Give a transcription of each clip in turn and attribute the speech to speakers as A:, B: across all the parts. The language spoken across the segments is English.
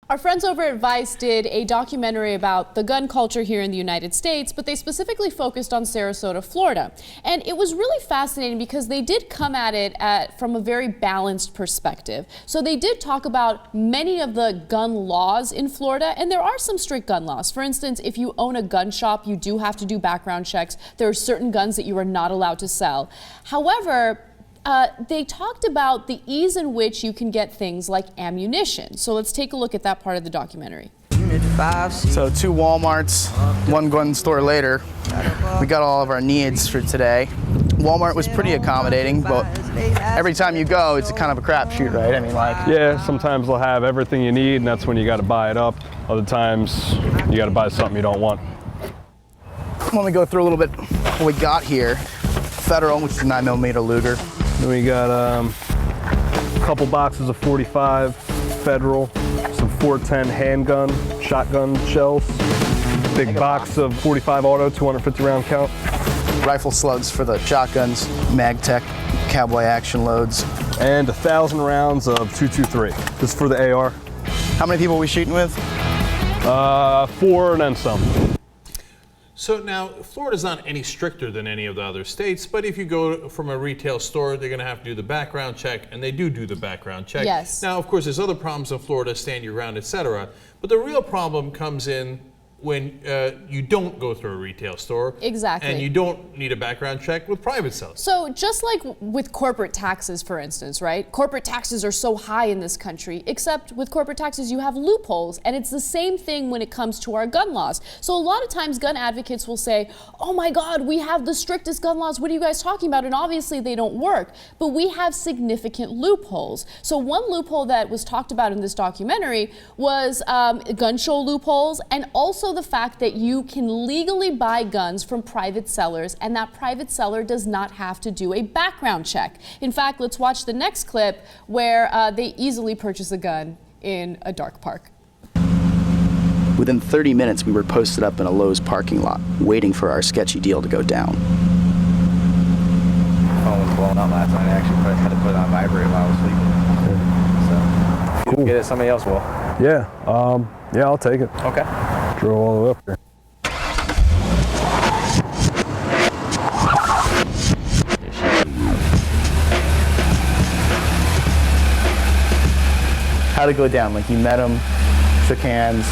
A: Our friends over at Vice did a documentary about the gun culture here in the United States, but they specifically focused on Sarasota, Florida. And it was really fascinating because they did come at it from a very balanced perspective. So they did talk about many of the gun laws in Florida, and there are some strict gun laws. For instance, if you own a gun shop, you do have to do background checks. There are certain guns that you are not allowed to sell. However, they talked about the ease in which you can get things like ammunition. So let's take a look at that part of the documentary.
B: So 2 Walmarts, 1 gun store later, we got all of our needs for today. Walmart was pretty accommodating, but every time you go, it's a kind of a crapshoot, right? I mean, like...
C: Yeah, sometimes they'll have everything you need, and that's when you got to buy it up. Other times, you got to buy something you don't want.
B: Let me go through a little bit what we got here. Federal, which is a 9mm Luger.
C: Then we got a couple boxes of 45 Federal, some 410 handgun, shotgun shells, big box of 45 Auto, 250 round count.
B: Rifle slugs for the shotguns, MagTech, Cowboy action loads.
C: And 1,000 rounds of 223. This is for the AR.
B: How many people are we shooting with?
C: 4 and then some.
D: So now, Florida's not any stricter than any of the other states, but if you go from a retail store, they're going to have to do the background check, and they do the background check.
A: Yes.
D: Now, of course, there's other problems in Florida, stand your ground, etc. But the real problem comes in when you don't go through a retail store.
A: Exactly.
D: And you don't need a background check with private sellers.
A: So just like with corporate taxes, for instance, right? Corporate taxes are so high in this country, except with corporate taxes you have loopholes, and it's the same thing when it comes to our gun laws. So a lot of times gun advocates will say, oh my God, we have the strictest gun laws, what are you guys talking about? And obviously they don't work, but we have significant loopholes. So one loophole that was talked about in this documentary was gun show loopholes, and also the fact that you can legally buy guns from private sellers, and that private seller does not have to do a background check. In fact, let's watch the next clip where they easily purchase a gun in a dark park.
B: Within 30 minutes, we were posted up in a Lowe's parking lot, waiting for our sketchy deal to go down.
E: Phone was blowing up last night. I actually had to put it on vibrate while I was sleeping. So, if you get it, somebody else will.
C: Yeah, yeah, I'll take it.
E: Okay.
C: Drove all the way up here.
B: How'd it go down? Like, you met him, shook hands?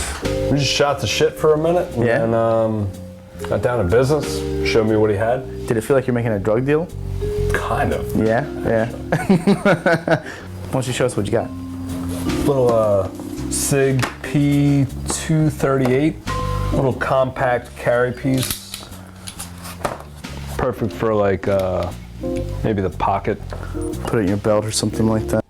C: We just shot the shit for a minute, and
B: Yeah.
C: then got down to business, showed me what he had.
B: Did it feel like you're making a drug deal?
C: Kind of.
B: Yeah, yeah. Why don't you show us what you got?
C: Little SIG P238, little compact carry piece. Perfect for like maybe the pocket.
B: Put it in your belt or something like that.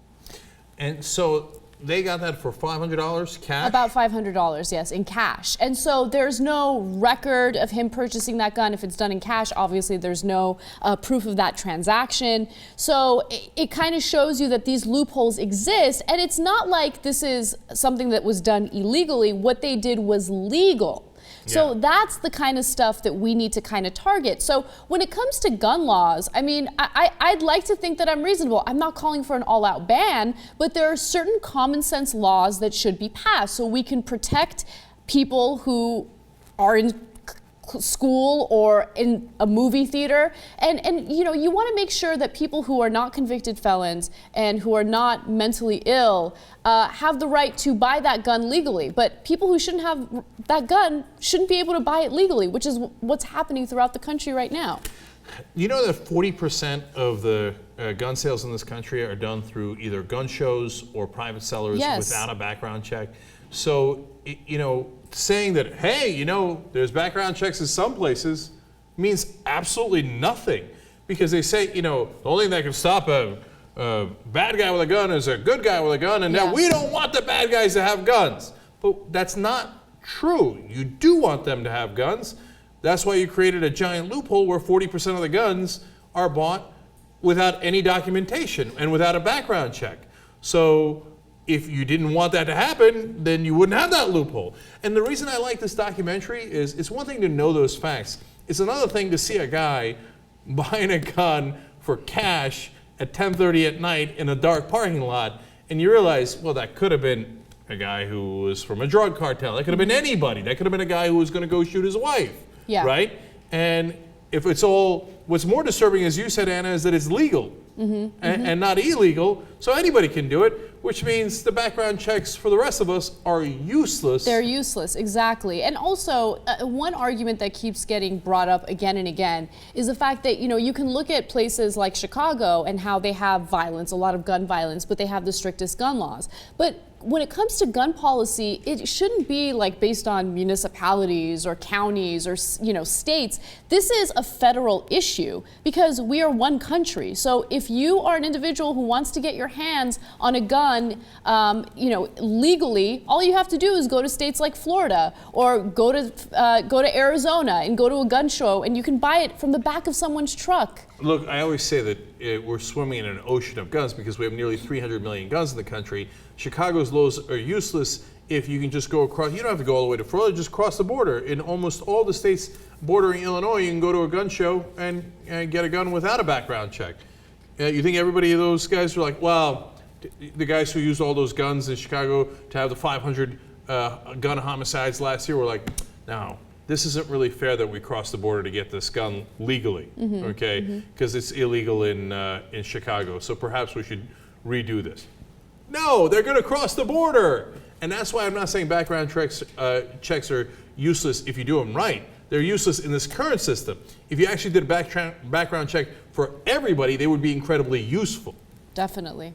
D: And so they got that for $500 cash?
A: About $500, yes, in cash. And so there's no record of him purchasing that gun. If it's done in cash, obviously there's no proof of that transaction. So it kind of shows you that these loopholes exist, and it's not like this is something that was done illegally. What they did was legal. So that's the kind of stuff that we need to kind of target. So when it comes to gun laws, I mean, I'd like to think that I'm reasonable. I'm not calling for an all-out ban, but there are certain common sense laws that should be passed so we can protect people who are in school or in a movie theater, and you know, you want to make sure that people who are not convicted felons and who are not mentally ill have the right to buy that gun legally, but people who shouldn't have that gun shouldn't be able to buy it legally, which is what's happening throughout the country right now.
D: You know that 40% of the gun sales in this country are done through either gun shows or private sellers without a background check. So, you know, saying that, hey, you know, there's background checks in some places means absolutely nothing, because they say, you know, the only thing that can stop a bad guy with a gun is a good guy with a gun, and now we don't want the bad guys to have guns. But that's not true. You do want them to have guns. That's why you created a giant loophole where 40% of the guns are bought without any documentation and without a background check. So if you didn't want that to happen, then you wouldn't have that loophole. And the reason I like this documentary is it's one thing to know those facts. It's another thing to see a guy buying a gun for cash at 10:30 at night in a dark parking lot, and you realize, well, that could have been a guy who was from a drug cartel. That could have been anybody. That could have been a guy who was going to go shoot his wife.
A: Yeah.
D: Right? And if it's all, what's more disturbing, as you said, Anna, is that it's legal and not illegal, so anybody can do it, which means the background checks for the rest of us are useless.
A: They're useless, exactly. And also, one argument that keeps getting brought up again and again is the fact that, you know, you can look at places like Chicago and how they have violence, a lot of gun violence, but they have the strictest gun laws. But when it comes to gun policy, it shouldn't be like based on municipalities or counties or, you know, states. This is a federal issue because we are one country. So if you are an individual who wants to get your hands on a gun, you know, legally, all you have to do is go to states like Florida or go to Arizona and go to a gun show, and you can buy it from the back of someone's truck.
D: Look, I always say that we're swimming in an ocean of guns because we have nearly 300 million guns in the country. Chicago's laws are useless if you can just go across. You don't have to go all the way to Florida, just cross the border. In almost all the states bordering Illinois, you can go to a gun show and get a gun without a background check. You think everybody of those guys are like, well, the guys who used all those guns in Chicago to have the 500 gun homicides last year were like, no. This isn't really fair that we crossed the border to get this gun legally, okay? Because it's illegal in Chicago. So perhaps we should redo this. No, they're going to cross the border, and that's why I'm not saying background checks are useless if you do them right. They're useless in this current system. If you actually did a background check for everybody, they would be incredibly useful.
A: Definitely.